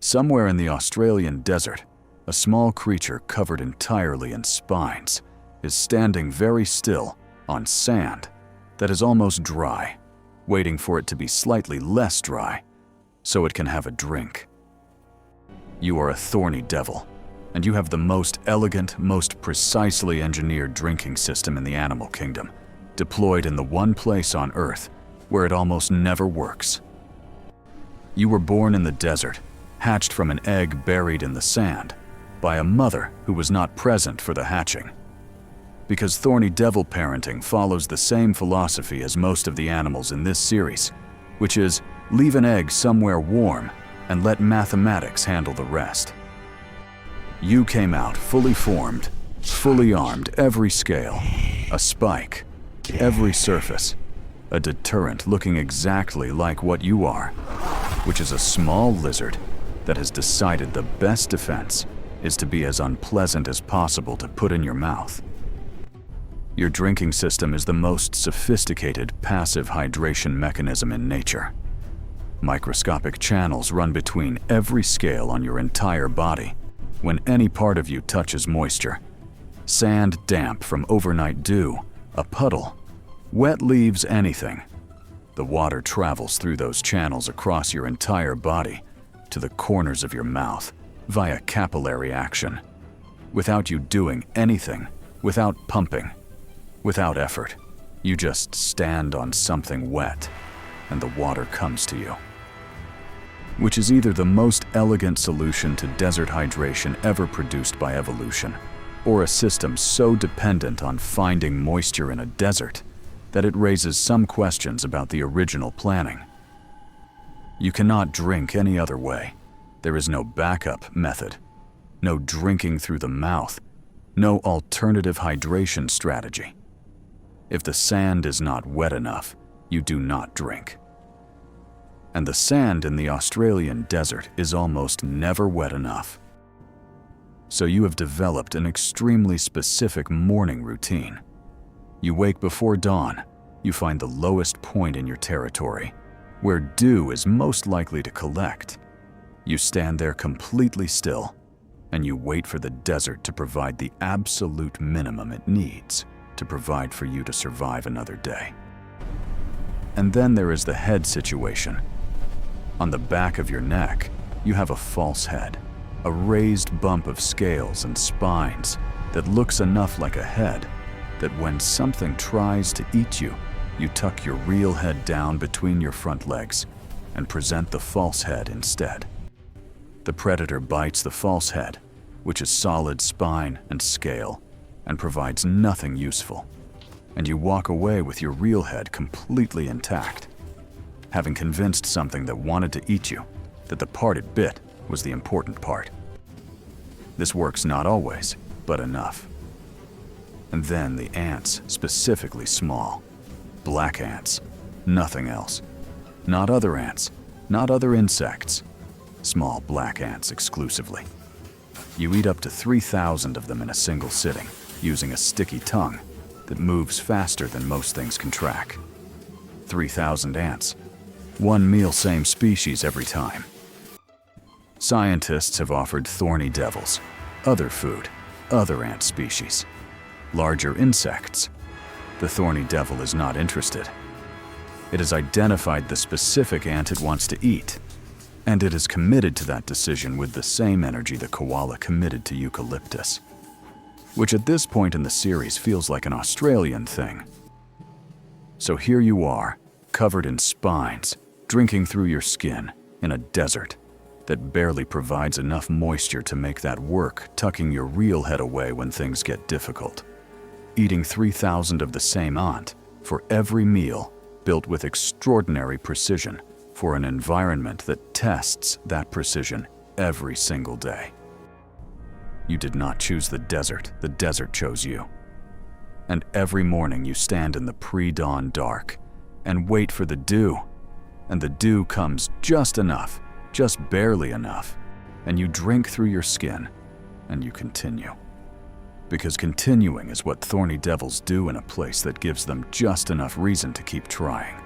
Somewhere in the Australian desert, a small creature covered entirely in spines is standing very still on sand that is almost dry, waiting for it to be slightly less dry so it can have a drink. You are a thorny devil, and you have the most elegant, most precisely engineered drinking system in the animal kingdom, deployed in the one place on Earth where it almost never works. You were born in the desert, hatched from an egg buried in the sand, by a mother who was not present for the hatching. Because thorny devil parenting follows the same philosophy as most of the animals in this series, which is leave an egg somewhere warm and let mathematics handle the rest. You came out fully formed, fully armed, every scale, a spike, every surface, a deterrent looking exactly like what you are, which is a small lizard that has decided the best defense is to be as unpleasant as possible to put in your mouth. Your drinking system is the most sophisticated passive hydration mechanism in nature. Microscopic channels run between every scale on your entire body when any part of you touches moisture. Sand damp from overnight dew, a puddle, wet leaves, anything. The water travels through those channels across your entire body to the corners of your mouth via capillary action, without you doing anything, without pumping, without effort. You just stand on something wet and the water comes to you. Which is either the most elegant solution to desert hydration ever produced by evolution, or a system so dependent on finding moisture in a desert that it raises some questions about the original planning. You cannot drink any other way. There is no backup method, no drinking through the mouth, no alternative hydration strategy. If the sand is not wet enough, you do not drink. And the sand in the Australian desert is almost never wet enough. So you have developed an extremely specific morning routine. You wake before dawn, you find the lowest point in your territory, where dew is most likely to collect. You stand there completely still, and you wait for the desert to provide the absolute minimum it needs to provide for you to survive another day. And then there is the head situation. On the back of your neck, you have a false head, a raised bump of scales and spines that looks enough like a head that when something tries to eat you, you tuck your real head down between your front legs and present the false head instead. The predator bites the false head, which is solid spine and scale, and provides nothing useful, and you walk away with your real head completely intact, having convinced something that wanted to eat you that the part it bit was the important part. This works not always, but enough. And then the ants, specifically small, black ants, nothing else. Not other ants, not other insects, small black ants exclusively. You eat up to 3,000 of them in a single sitting, using a sticky tongue that moves faster than most things can track. 3,000 ants. One meal, same species every time. Scientists have offered thorny devils, other food, other ant species, larger insects. The thorny devil is not interested. It has identified the specific ant it wants to eat, and it is committed to that decision with the same energy the koala committed to eucalyptus, which at this point in the series feels like an Australian thing. So here you are, covered in spines, drinking through your skin in a desert that barely provides enough moisture to make that work, tucking your real head away when things get difficult. Eating 3,000 of the same ant for every meal, built with extraordinary precision for an environment that tests that precision every single day. You did not choose the desert chose you. And every morning you stand in the pre-dawn dark and wait for the dew, and the dew comes just enough, just barely enough, and you drink through your skin, and you continue. Because continuing is what thorny devils do in a place that gives them just enough reason to keep trying.